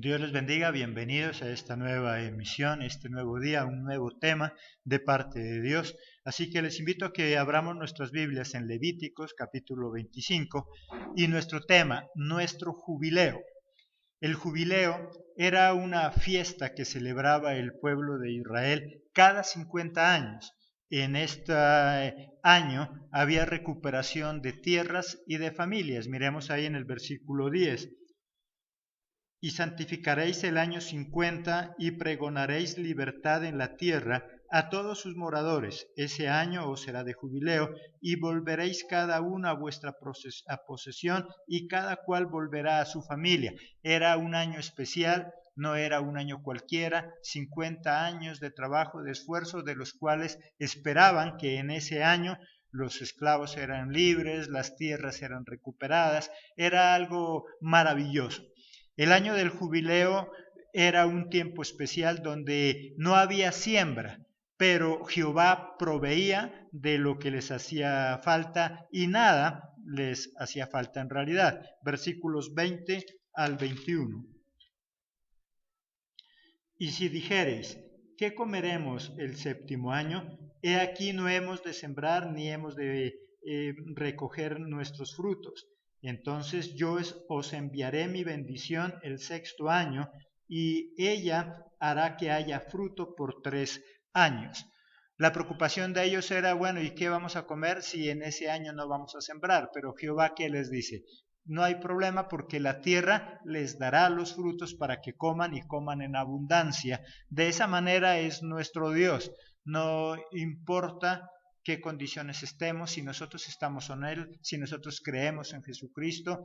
Dios les bendiga, bienvenidos a esta nueva emisión, este nuevo día, un nuevo tema de parte de Dios. Así que les invito a que abramos nuestras Biblias en Levíticos capítulo 25 y nuestro tema, nuestro jubileo. El jubileo era una fiesta que celebraba el pueblo de Israel cada 50 años. En este año había recuperación de tierras y de familias. Miremos ahí en el versículo 10. Y santificaréis el año 50 y pregonaréis libertad en la tierra a todos sus moradores. Ese año os será de jubileo y volveréis cada uno a vuestra posesión y cada cual volverá a su familia. Era un año especial, no era un año cualquiera, 50 años de trabajo, de esfuerzo, de los cuales esperaban que en ese año los esclavos eran libres, las tierras eran recuperadas, era algo maravilloso. El año del jubileo era un tiempo especial donde no había siembra, pero Jehová proveía de lo que les hacía falta y nada les hacía falta en realidad. Versículos 20 al 21. Y si dijereis, ¿qué comeremos el séptimo año? He aquí no hemos de sembrar ni hemos de recoger nuestros frutos. Entonces yo os enviaré mi bendición el sexto año, y ella hará que haya fruto por 3 años. La preocupación de ellos era, bueno, ¿y qué vamos a comer si en ese año no vamos a sembrar? Pero Jehová, ¿qué les dice? No hay problema porque la tierra les dará los frutos para que coman y coman en abundancia. De esa manera es nuestro Dios. No importa qué condiciones estemos, si nosotros estamos en Él, si nosotros creemos en Jesucristo.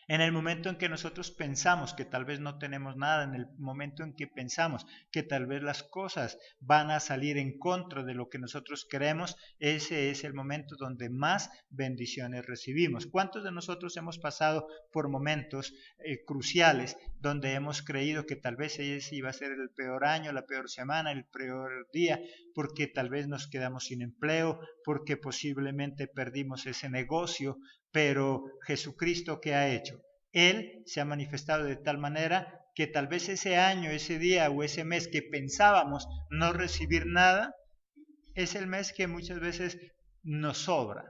En el momento en que nosotros pensamos que tal vez no tenemos nada, en el momento en que pensamos que tal vez las cosas van a salir en contra de lo que nosotros queremos, ese es el momento donde más bendiciones recibimos. ¿Cuántos de nosotros hemos pasado por momentos cruciales donde hemos creído que tal vez ese iba a ser el peor año, la peor semana, el peor día, porque tal vez nos quedamos sin empleo, porque posiblemente perdimos ese negocio? Pero Jesucristo, ¿qué ha hecho? Él se ha manifestado de tal manera que tal vez ese año, ese día o ese mes que pensábamos no recibir nada, es el mes que muchas veces nos sobra.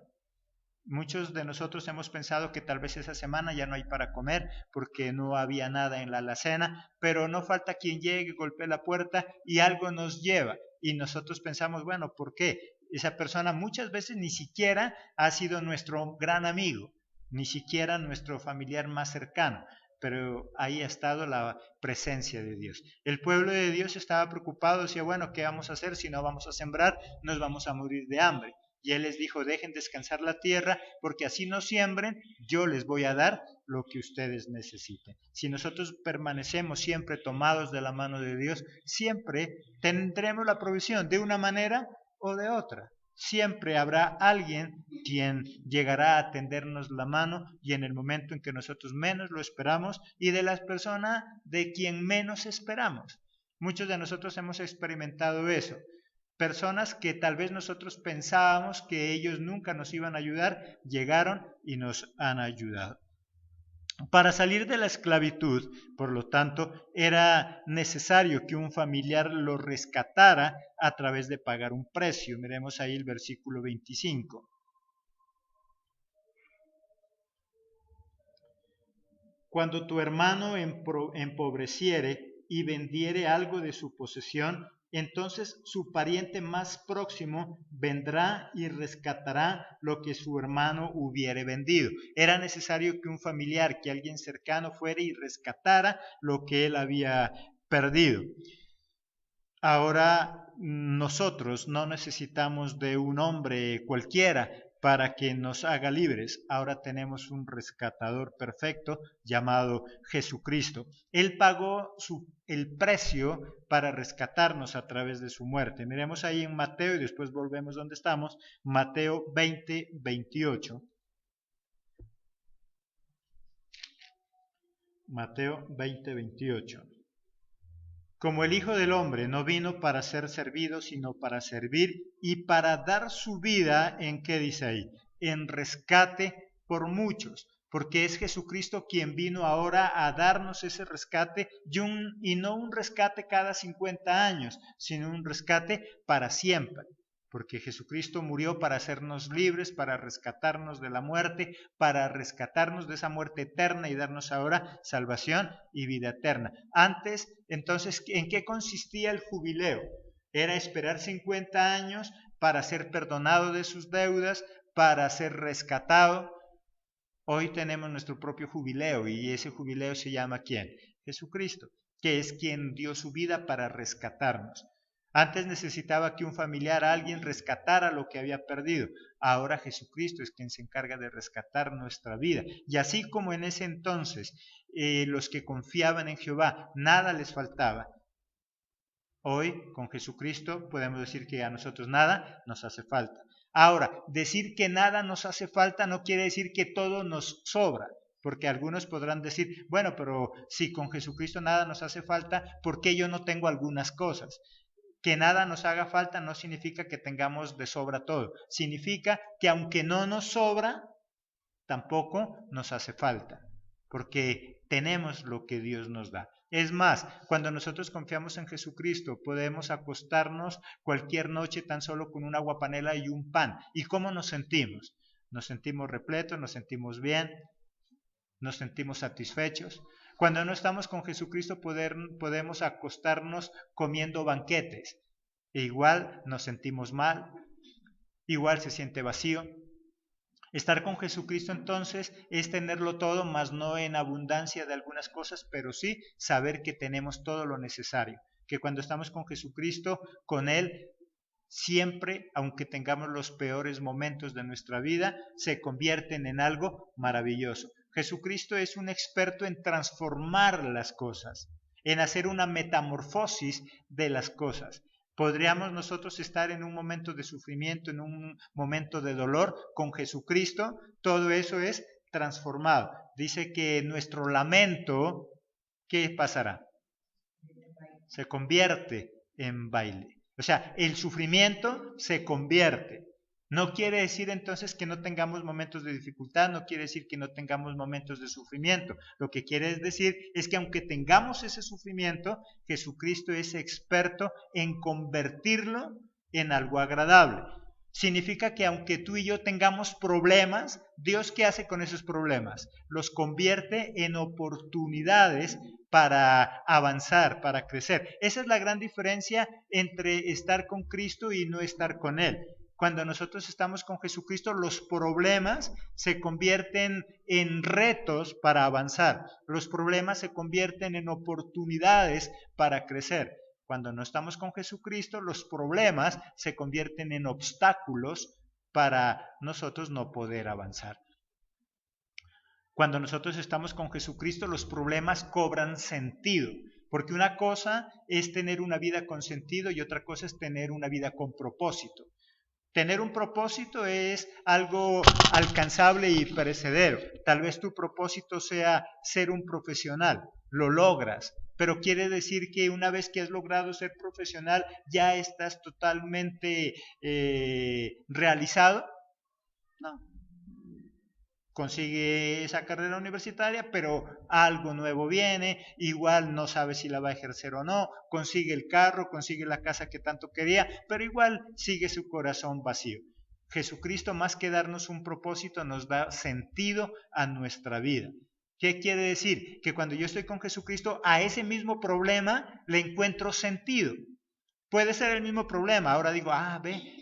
Muchos de nosotros hemos pensado que tal vez esa semana ya no hay para comer porque no había nada en la alacena, pero no falta quien llegue, golpee la puerta y algo nos lleva. Y nosotros pensamos, bueno, ¿por qué? Esa persona muchas veces ni siquiera ha sido nuestro gran amigo, ni siquiera nuestro familiar más cercano, pero ahí ha estado la presencia de Dios. El pueblo de Dios estaba preocupado, decía, bueno, ¿qué vamos a hacer si no vamos a sembrar? Nos vamos a morir de hambre. Y Él les dijo, dejen descansar la tierra, porque así no siembren, yo les voy a dar lo que ustedes necesiten. Si nosotros permanecemos siempre tomados de la mano de Dios, siempre tendremos la provisión de una manera o de otra. Siempre habrá alguien quien llegará a tendernos la mano y en el momento en que nosotros menos lo esperamos y de las personas de quien menos esperamos. Muchos de nosotros hemos experimentado eso. Personas que tal vez nosotros pensábamos que ellos nunca nos iban a ayudar, llegaron y nos han ayudado. Para salir de la esclavitud, por lo tanto, era necesario que un familiar lo rescatara a través de pagar un precio. Miremos ahí el versículo 25. Cuando tu hermano empobreciere y vendiere algo de su posesión, entonces su pariente más próximo vendrá y rescatará lo que su hermano hubiere vendido. Era necesario que un familiar, que alguien cercano fuera y rescatara lo que él había perdido. Ahora nosotros no necesitamos de un hombre cualquiera para que nos haga libres. Ahora tenemos un rescatador perfecto llamado Jesucristo. Él pagó el precio para rescatarnos a través de su muerte. Miremos ahí en Mateo y después volvemos donde estamos. Mateo 20, 28. Mateo 20, 28. Como el Hijo del Hombre no vino para ser servido, sino para servir y para dar su vida, ¿en qué dice ahí? En rescate por muchos. porque es Jesucristo quien vino ahora a darnos ese rescate y no un rescate cada 50 años, sino un rescate para siempre. Porque Jesucristo murió para hacernos libres, para rescatarnos de la muerte, para rescatarnos de esa muerte eterna y darnos ahora salvación y vida eterna. Antes, entonces, ¿en qué consistía el jubileo? Era esperar 50 años para ser perdonado de sus deudas, para ser rescatado. Hoy tenemos nuestro propio jubileo y ese jubileo se llama ¿quién? Jesucristo, que es quien dio su vida para rescatarnos. Antes necesitaba que un familiar, alguien rescatara lo que había perdido. Ahora Jesucristo es quien se encarga de rescatar nuestra vida. Y así como en ese entonces los que confiaban en Jehová, nada les faltaba. Hoy con Jesucristo podemos decir que a nosotros nada nos hace falta. Ahora, decir que nada nos hace falta no quiere decir que todo nos sobra, porque algunos podrán decir, bueno, pero si con Jesucristo nada nos hace falta, ¿por qué yo no tengo algunas cosas? Que nada nos haga falta no significa que tengamos de sobra todo, significa que aunque no nos sobra, tampoco nos hace falta, porque tenemos lo que Dios nos da. Es más, cuando nosotros confiamos en Jesucristo, podemos acostarnos cualquier noche tan solo con una aguapanela y un pan. ¿Y cómo nos sentimos? Nos sentimos repletos, nos sentimos bien, nos sentimos satisfechos. Cuando no estamos con Jesucristo, podemos acostarnos comiendo banquetes. E igual nos sentimos mal, igual se siente vacío. Estar con Jesucristo entonces es tenerlo todo, mas no en abundancia de algunas cosas, pero sí saber que tenemos todo lo necesario, que cuando estamos con Jesucristo, con Él, siempre, aunque tengamos los peores momentos de nuestra vida, se convierten en algo maravilloso. Jesucristo es un experto en transformar las cosas, en hacer una metamorfosis de las cosas. ¿Podríamos nosotros estar en un momento de sufrimiento, en un momento de dolor con Jesucristo? Todo eso es transformado. Dice que nuestro lamento, ¿qué pasará? Se convierte en baile. O sea, el sufrimiento se convierte. No quiere decir entonces que no tengamos momentos de dificultad, no quiere decir que no tengamos momentos de sufrimiento. Lo que quiere decir es que aunque tengamos ese sufrimiento, Jesucristo es experto en convertirlo en algo agradable. Significa que aunque tú y yo tengamos problemas, Dios, ¿qué hace con esos problemas? Los convierte en oportunidades para avanzar, para crecer. Esa es la gran diferencia entre estar con Cristo y no estar con Él. Cuando nosotros estamos con Jesucristo, los problemas se convierten en retos para avanzar. Los problemas se convierten en oportunidades para crecer. Cuando no estamos con Jesucristo, los problemas se convierten en obstáculos para nosotros no poder avanzar. Cuando nosotros estamos con Jesucristo, los problemas cobran sentido. Porque una cosa es tener una vida con sentido y otra cosa es tener una vida con propósito. Tener un propósito es algo alcanzable y perecedero. Tal vez tu propósito sea ser un profesional, lo logras, pero quiere decir que una vez que has logrado ser profesional ya estás totalmente realizado. No. Consigue esa carrera universitaria, pero algo nuevo viene, igual no sabe si la va a ejercer o no, consigue el carro, consigue la casa que tanto quería, pero igual sigue su corazón vacío. Jesucristo, más que darnos un propósito, nos da sentido a nuestra vida. ¿Qué quiere decir? Que cuando yo estoy con Jesucristo, a ese mismo problema le encuentro sentido. Puede ser el mismo problema, ahora digo,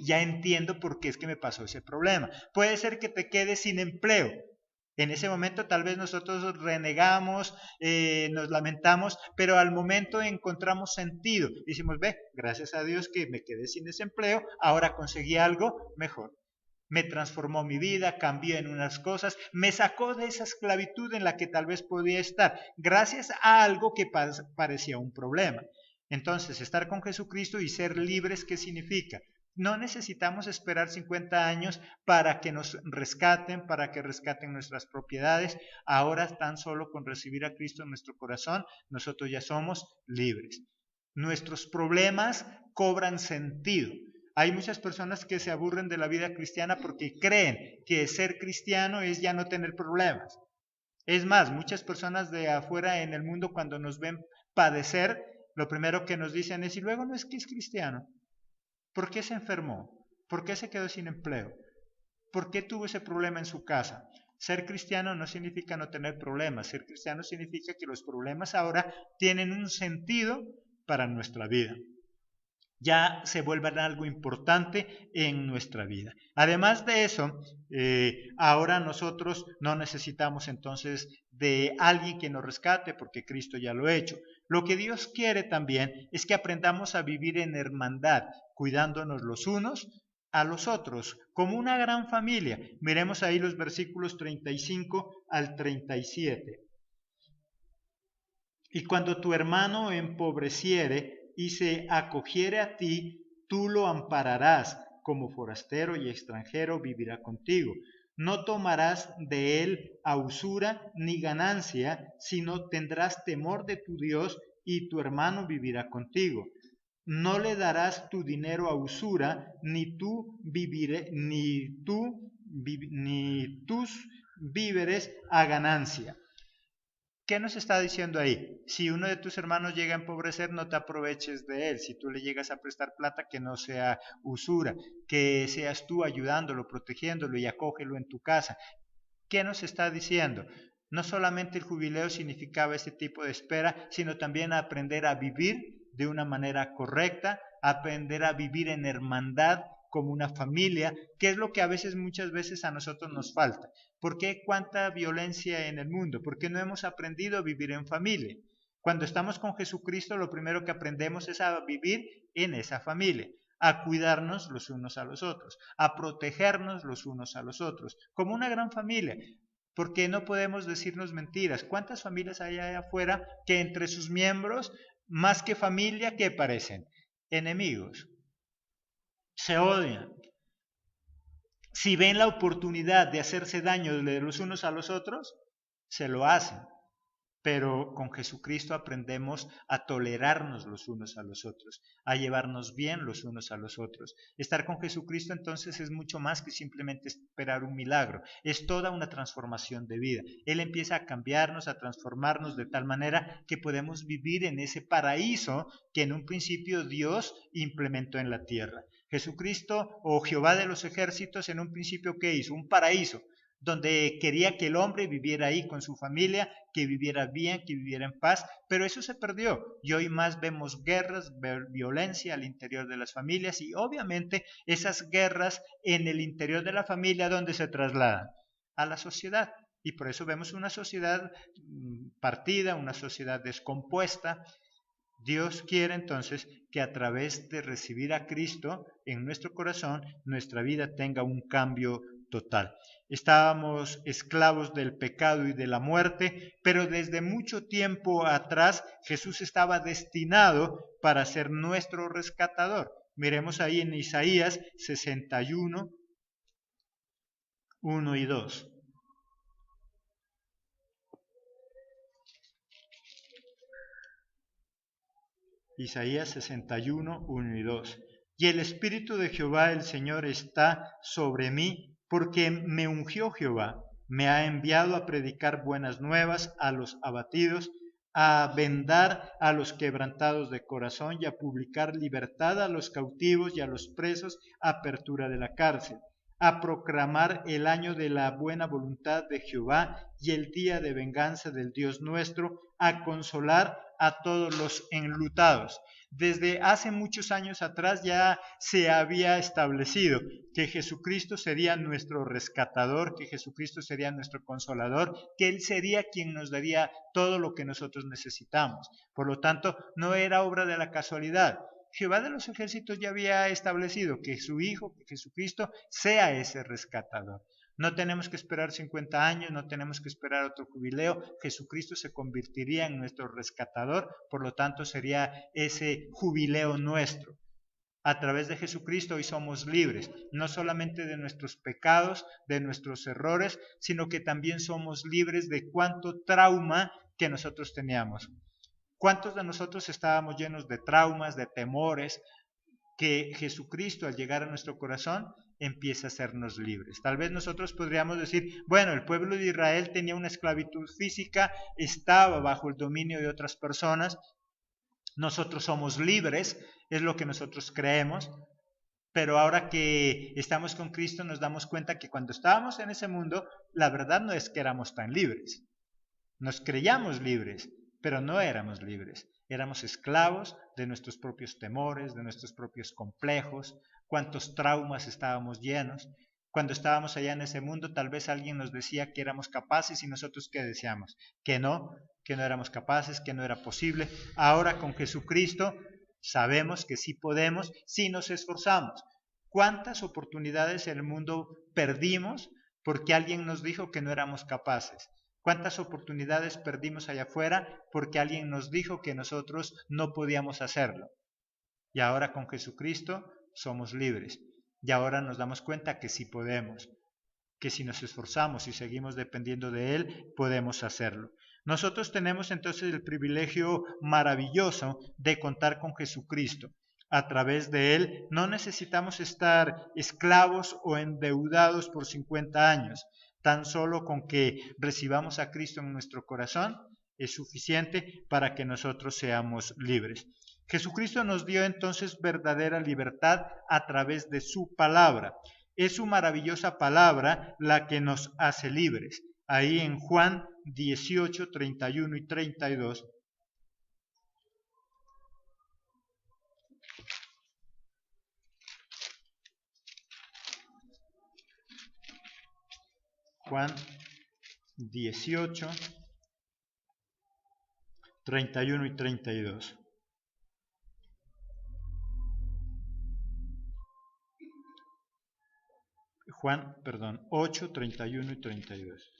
ya entiendo por qué es que me pasó ese problema. Puede ser que te quedes sin empleo. En ese momento tal vez nosotros renegamos, nos lamentamos, pero al momento encontramos sentido. Decimos, gracias a Dios que me quedé sin desempleo, ahora conseguí algo mejor. Me transformó mi vida, cambió en unas cosas, me sacó de esa esclavitud en la que tal vez podía estar, gracias a algo que parecía un problema. Entonces, estar con Jesucristo y ser libres, ¿qué significa? No necesitamos esperar 50 años para que nos rescaten, para que rescaten nuestras propiedades. Ahora, tan solo con recibir a Cristo en nuestro corazón, nosotros ya somos libres. Nuestros problemas cobran sentido. Hay muchas personas que se aburren de la vida cristiana porque creen que ser cristiano es ya no tener problemas. Es más, muchas personas de afuera en el mundo cuando nos ven padecer, lo primero que nos dicen es, y luego no es que es cristiano, ¿por qué se enfermó? ¿Por qué se quedó sin empleo? ¿Por qué tuvo ese problema en su casa? Ser cristiano no significa no tener problemas, ser cristiano significa que los problemas ahora tienen un sentido para nuestra vida. Ya se vuelven algo importante en nuestra vida. Además de eso, ahora nosotros no necesitamos entonces de alguien que nos rescate porque Cristo ya lo ha hecho. Lo que Dios quiere también es que aprendamos a vivir en hermandad, cuidándonos los unos a los otros, como una gran familia. Miremos ahí los versículos 35 al 37. Y cuando tu hermano empobreciere y se acogiere a ti, tú lo ampararás, como forastero y extranjero vivirá contigo. No tomarás de él a usura ni ganancia, sino tendrás temor de tu Dios y tu hermano vivirá contigo. No le darás tu dinero a usura, ni tus víveres a ganancia. ¿Qué nos está diciendo ahí? Si uno de tus hermanos llega a empobrecer, no te aproveches de él. Si tú le llegas a prestar plata, que no sea usura, que seas tú ayudándolo, protegiéndolo y acógelo en tu casa. ¿Qué nos está diciendo? No solamente el jubileo significaba este tipo de espera, sino también aprender a vivir de una manera correcta, aprender a vivir en hermandad como una familia, que es lo que a veces, muchas veces a nosotros nos falta. ¿Por qué cuánta violencia en el mundo? Porque no hemos aprendido a vivir en familia. Cuando estamos con Jesucristo, lo primero que aprendemos es a vivir en esa familia, a cuidarnos los unos a los otros, a protegernos los unos a los otros, como una gran familia. Porque no podemos decirnos mentiras. ¿Cuántas familias hay allá afuera que entre sus miembros, más que familia, ¿qué parecen? Enemigos. Se odian. Si ven la oportunidad de hacerse daño de los unos a los otros, se lo hacen. Pero con Jesucristo aprendemos a tolerarnos los unos a los otros, a llevarnos bien los unos a los otros. Estar con Jesucristo entonces es mucho más que simplemente esperar un milagro, es toda una transformación de vida. Él empieza a cambiarnos, a transformarnos de tal manera que podemos vivir en ese paraíso que en un principio Dios implementó en la tierra. Jesucristo o Jehová de los ejércitos en un principio, ¿qué hizo? Un paraíso donde quería que el hombre viviera ahí con su familia, que viviera bien, que viviera en paz, pero eso se perdió y hoy más vemos guerras, violencia al interior de las familias y obviamente esas guerras en el interior de la familia, ¿dónde se trasladan? A la sociedad. Y por eso vemos una sociedad partida, una sociedad descompuesta. Dios quiere entonces que a través de recibir a Cristo en nuestro corazón, nuestra vida tenga un cambio total. Estábamos esclavos del pecado y de la muerte, pero desde mucho tiempo atrás Jesús estaba destinado para ser nuestro rescatador. Miremos ahí en Isaías 61, 1 y 2. Isaías 61, 1 y 2. Y el Espíritu de Jehová el Señor está sobre mí, porque me ungió Jehová, me ha enviado a predicar buenas nuevas a los abatidos, a vendar a los quebrantados de corazón y a publicar libertad a los cautivos y a los presos, apertura de la cárcel, a proclamar el año de la buena voluntad de Jehová y el día de venganza del Dios nuestro, a consolar a todos los enlutados. Desde hace muchos años atrás ya se había establecido que Jesucristo sería nuestro rescatador, que Jesucristo sería nuestro consolador, que Él sería quien nos daría todo lo que nosotros necesitamos. Por lo tanto, no era obra de la casualidad. Jehová de los ejércitos ya había establecido que su Hijo, que Jesucristo, sea ese rescatador. No tenemos que esperar 50 años, no tenemos que esperar otro jubileo. Jesucristo se convertiría en nuestro rescatador, por lo tanto sería ese jubileo nuestro. A través de Jesucristo hoy somos libres, no solamente de nuestros pecados, de nuestros errores, sino que también somos libres de cuánto trauma que nosotros teníamos. ¿Cuántos de nosotros estábamos llenos de traumas, de temores, que Jesucristo al llegar a nuestro corazón, empieza a hacernos libres. Tal vez nosotros podríamos decir, bueno, el pueblo de Israel tenía una esclavitud física, estaba bajo el dominio de otras personas, nosotros somos libres, es lo que nosotros creemos, pero ahora que estamos con Cristo nos damos cuenta que cuando estábamos en ese mundo, la verdad no es que éramos tan libres. Nos creíamos libres, pero no éramos libres. Éramos esclavos de nuestros propios temores, de nuestros propios complejos, cuántos traumas estábamos llenos. Cuando estábamos allá en ese mundo, tal vez alguien nos decía que éramos capaces y nosotros ¿qué decíamos? Que no éramos capaces, que no era posible. Ahora con Jesucristo sabemos que sí podemos, si nos esforzamos. ¿Cuántas oportunidades en el mundo perdimos porque alguien nos dijo que no éramos capaces? ¿Cuántas oportunidades perdimos allá afuera porque alguien nos dijo que nosotros no podíamos hacerlo? Y ahora con Jesucristo somos libres. Y ahora nos damos cuenta que sí podemos, que si nos esforzamos y seguimos dependiendo de Él, podemos hacerlo. Nosotros tenemos entonces el privilegio maravilloso de contar con Jesucristo. A través de Él no necesitamos estar esclavos o endeudados por 50 años. Tan solo con que recibamos a Cristo en nuestro corazón es suficiente para que nosotros seamos libres. Jesucristo nos dio entonces verdadera libertad a través de su palabra. Es su maravillosa palabra la que nos hace libres. Ahí en Juan 18, 31 y 32. Juan 18, 31 y 32. Juan, 8, 31 y 32.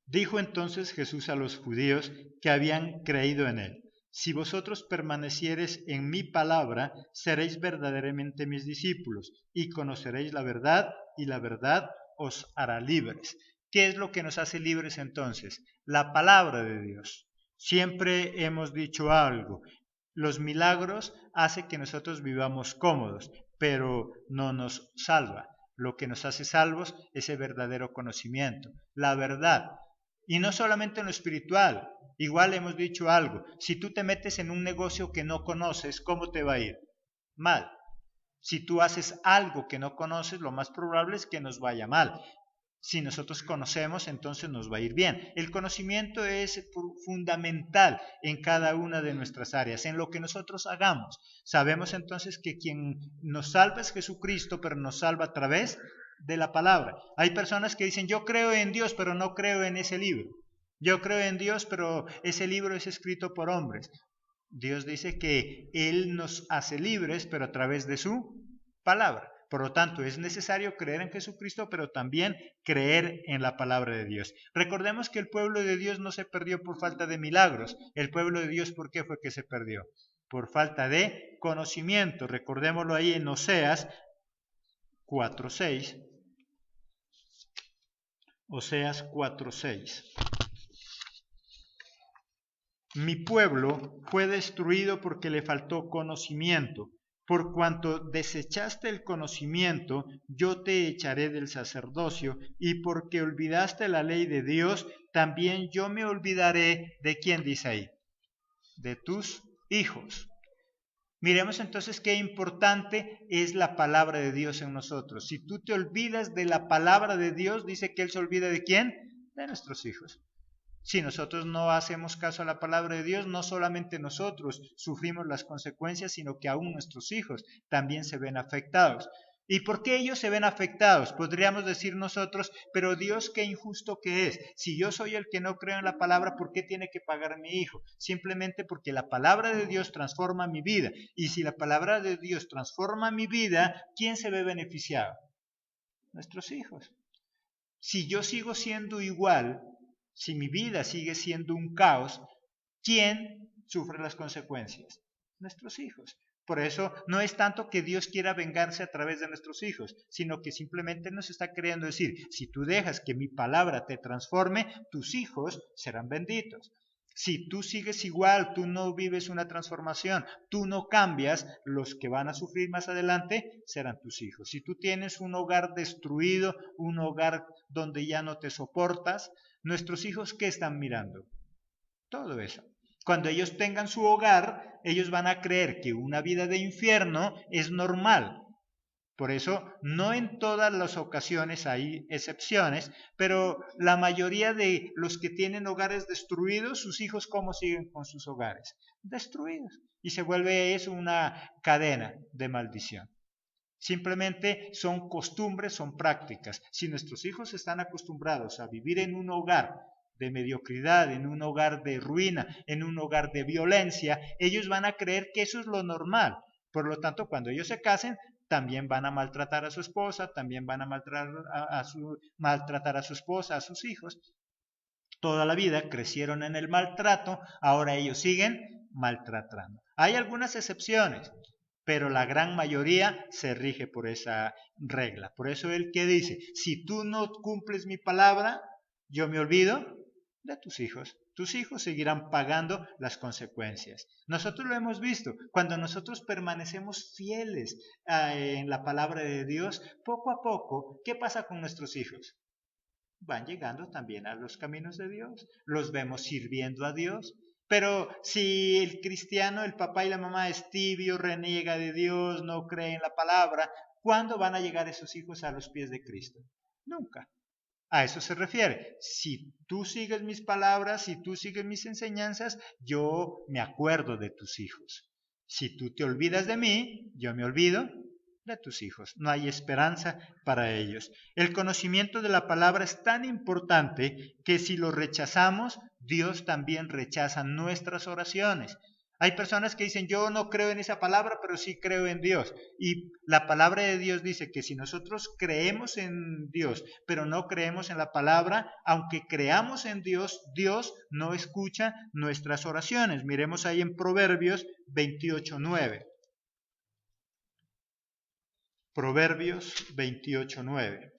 Dijo entonces Jesús a los judíos que habían creído en él: si vosotros permaneciereis en mi palabra, seréis verdaderamente mis discípulos, y conoceréis la verdad, y la verdad os hará libres. ¿Qué es lo que nos hace libres entonces? La palabra de Dios. Siempre hemos dicho algo. Los milagros hacen que nosotros vivamos cómodos, pero no nos salva. Lo que nos hace salvos es el verdadero conocimiento, la verdad. Y no solamente en lo espiritual, igual hemos dicho algo, si tú te metes en un negocio que no conoces, ¿cómo te va a ir? Mal. Si tú haces algo que no conoces, lo más probable es que nos vaya mal. Si nosotros conocemos, entonces nos va a ir bien. El conocimiento es fundamental en cada una de nuestras áreas, en lo que nosotros hagamos. Sabemos entonces que quien nos salva es Jesucristo, pero nos salva a través de la palabra. Hay personas que dicen, yo creo en Dios, pero no creo en ese libro. Yo creo en Dios, pero ese libro es escrito por hombres. Dios dice que Él nos hace libres, pero a través de su palabra. Por lo tanto, es necesario creer en Jesucristo, pero también creer en la palabra de Dios. Recordemos que el pueblo de Dios no se perdió por falta de milagros. El pueblo de Dios, ¿por qué fue que se perdió? Por falta de conocimiento. Recordémoslo ahí en Oseas 4:6. Oseas 4:6. Mi pueblo fue destruido porque le faltó conocimiento. Por cuanto desechaste el conocimiento, yo te echaré del sacerdocio, y porque olvidaste la ley de Dios, también yo me olvidaré de quién dice ahí, de tus hijos. Miremos entonces qué importante es la palabra de Dios en nosotros. Si tú te olvidas de la palabra de Dios, dice que Él se olvida de quién, de nuestros hijos. Si nosotros no hacemos caso a la palabra de Dios, no solamente nosotros sufrimos las consecuencias, sino que aún nuestros hijos también se ven afectados. ¿Y por qué ellos se ven afectados? Podríamos decir nosotros, pero Dios qué injusto que es. Si yo soy el que no creo en la palabra, ¿por qué tiene que pagar mi hijo? Simplemente porque la palabra de Dios transforma mi vida. Y si la palabra de Dios transforma mi vida, ¿quién se ve beneficiado? Nuestros hijos. Si yo sigo siendo igual, si mi vida sigue siendo un caos, ¿quién sufre las consecuencias? Nuestros hijos. Por eso no es tanto que Dios quiera vengarse a través de nuestros hijos, sino que simplemente nos está queriendo decir, si tú dejas que mi palabra te transforme, tus hijos serán benditos. Si tú sigues igual, tú no vives una transformación, tú no cambias, los que van a sufrir más adelante serán tus hijos. Si tú tienes un hogar destruido, un hogar donde ya no te soportas, nuestros hijos, ¿qué están mirando? Todo eso. Cuando ellos tengan su hogar, ellos van a creer que una vida de infierno es normal. Por eso, no en todas las ocasiones hay excepciones, pero la mayoría de los que tienen hogares destruidos, sus hijos, ¿cómo siguen con sus hogares? Destruidos. Y se vuelve eso una cadena de maldición. Simplemente son costumbres, son prácticas. Si nuestros hijos están acostumbrados a vivir en un hogar de mediocridad, en un hogar de ruina, en un hogar de violencia, ellos van a creer que eso es lo normal. Por lo tanto, cuando ellos se casen, también van a maltratar a su esposa, también van a maltratar a su esposa, a sus hijos. Toda la vida crecieron en el maltrato, ahora ellos siguen maltratando. Hay algunas excepciones, pero la gran mayoría se rige por esa regla. Por eso el que dice, si tú no cumples mi palabra, yo me olvido de tus hijos. Tus hijos seguirán pagando las consecuencias. Nosotros lo hemos visto. Cuando nosotros permanecemos fieles en la palabra de Dios, poco a poco, ¿qué pasa con nuestros hijos? Van llegando también a los caminos de Dios. Los vemos sirviendo a Dios. Pero si el cristiano, el papá y la mamá es tibio, reniega de Dios, no cree en la palabra, ¿cuándo van a llegar esos hijos a los pies de Cristo? Nunca. A eso se refiere. Si tú sigues mis palabras, si tú sigues mis enseñanzas, yo me acuerdo de tus hijos. Si tú te olvidas de mí, yo me olvido de tus hijos. No hay esperanza para ellos. El conocimiento de la palabra es tan importante que si lo rechazamos, Dios también rechaza nuestras oraciones. Hay personas que dicen, yo no creo en esa palabra, pero sí creo en Dios. Y la palabra de Dios dice que si nosotros creemos en Dios, pero no creemos en la palabra, aunque creamos en Dios, Dios no escucha nuestras oraciones. Miremos ahí en Proverbios 28:9. Proverbios 28:9.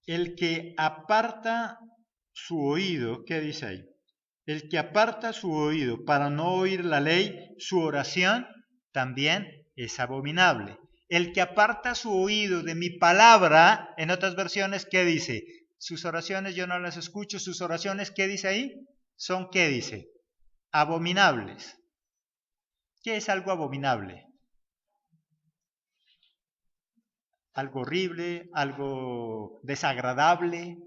El que aparta su oído, ¿qué dice ahí? El que aparta su oído para no oír la ley, su oración también es abominable. El que aparta su oído de mi palabra, en otras versiones, ¿qué dice? Sus oraciones yo no las escucho, sus oraciones, ¿qué dice ahí? Son, ¿qué dice? Abominables. ¿Qué es algo abominable? Algo horrible, algo desagradable.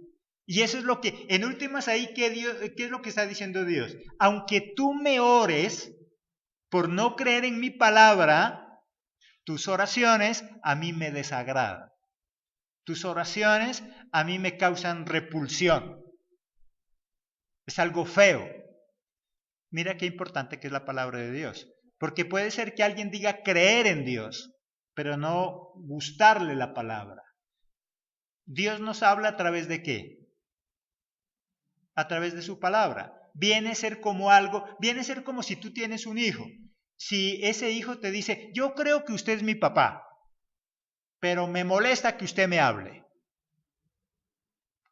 Y eso es lo que, en últimas ahí, ¿qué es lo que está diciendo Dios? Aunque tú me ores por no creer en mi palabra, tus oraciones a mí me desagradan. Tus oraciones a mí me causan repulsión. Es algo feo. Mira qué importante que es la palabra de Dios. Porque puede ser que alguien diga creer en Dios, pero no gustarle la palabra. Dios nos habla a través de ¿qué? A través de su palabra. Viene a ser como si tú tienes un hijo. Si ese hijo te dice, yo creo que usted es mi papá, pero me molesta que usted me hable.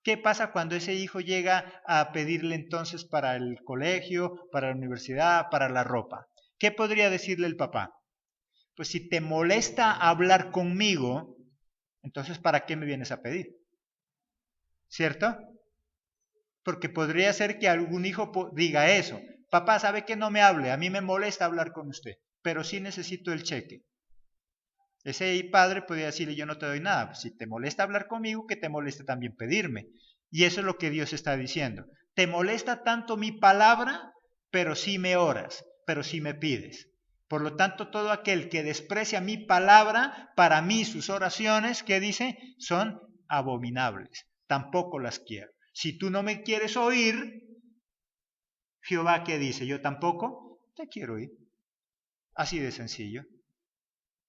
¿Qué pasa cuando ese hijo llega a pedirle entonces para el colegio, para la universidad, para la ropa? ¿Qué podría decirle el papá? Pues si te molesta hablar conmigo, entonces ¿para qué me vienes a pedir? ¿Cierto? Porque podría ser que algún hijo diga eso. Papá, ¿sabe que no me hable? A mí me molesta hablar con usted, pero sí necesito el cheque. Ese padre podría decirle, yo no te doy nada. Si te molesta hablar conmigo, que te moleste también pedirme. Y eso es lo que Dios está diciendo. Te molesta tanto mi palabra, pero sí me oras, pero sí me pides. Por lo tanto, todo aquel que desprecia mi palabra, para mí sus oraciones, ¿qué dice? Son abominables. Tampoco las quiero. Si tú no me quieres oír, Jehová, ¿qué dice? Yo tampoco te quiero oír. Así de sencillo.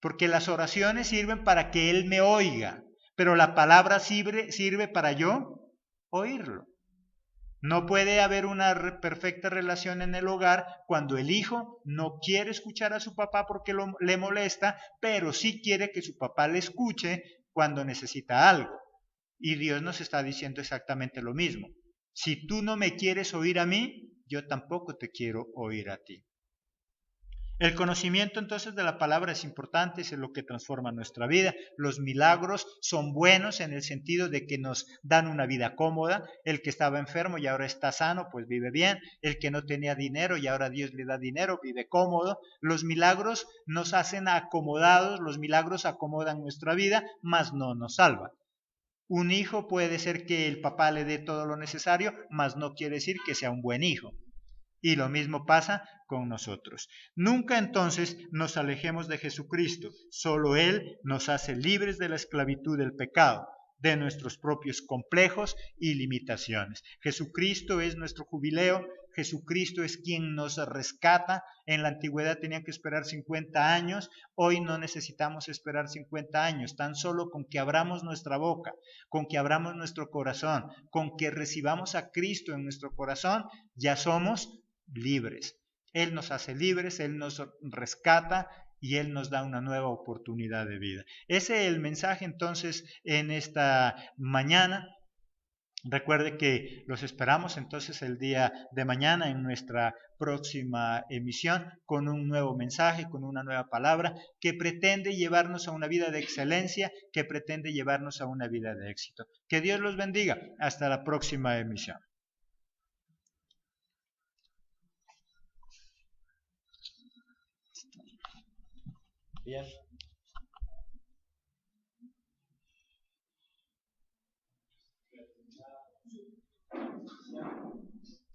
Porque las oraciones sirven para que Él me oiga, pero la palabra sirve para yo oírlo. No puede haber una perfecta relación en el hogar cuando el hijo no quiere escuchar a su papá porque le molesta, pero sí quiere que su papá le escuche cuando necesita algo. Y Dios nos está diciendo exactamente lo mismo. Si tú no me quieres oír a mí, yo tampoco te quiero oír a ti. El conocimiento entonces de la palabra es importante, es lo que transforma nuestra vida. Los milagros son buenos en el sentido de que nos dan una vida cómoda. El que estaba enfermo y ahora está sano, pues vive bien. El que no tenía dinero y ahora Dios le da dinero, vive cómodo. Los milagros nos hacen acomodados, los milagros acomodan nuestra vida, mas no nos salvan. Un hijo puede ser que el papá le dé todo lo necesario, mas no quiere decir que sea un buen hijo. Y lo mismo pasa con nosotros. Nunca entonces nos alejemos de Jesucristo. Solo Él nos hace libres de la esclavitud del pecado, de nuestros propios complejos y limitaciones. Jesucristo es nuestro jubileo. Jesucristo es quien nos rescata. En la antigüedad tenían que esperar 50 años. Hoy no necesitamos esperar 50 años. Tan solo con que abramos nuestra boca, con que abramos nuestro corazón, con que recibamos a Cristo en nuestro corazón, ya somos libres. Él nos hace libres, Él nos rescata y Él nos da una nueva oportunidad de vida. Ese es el mensaje entonces en esta mañana. Recuerde que los esperamos entonces el día de mañana en nuestra próxima emisión con un nuevo mensaje, con una nueva palabra que pretende llevarnos a una vida de excelencia, que pretende llevarnos a una vida de éxito. Que Dios los bendiga. Hasta la próxima emisión. Bien.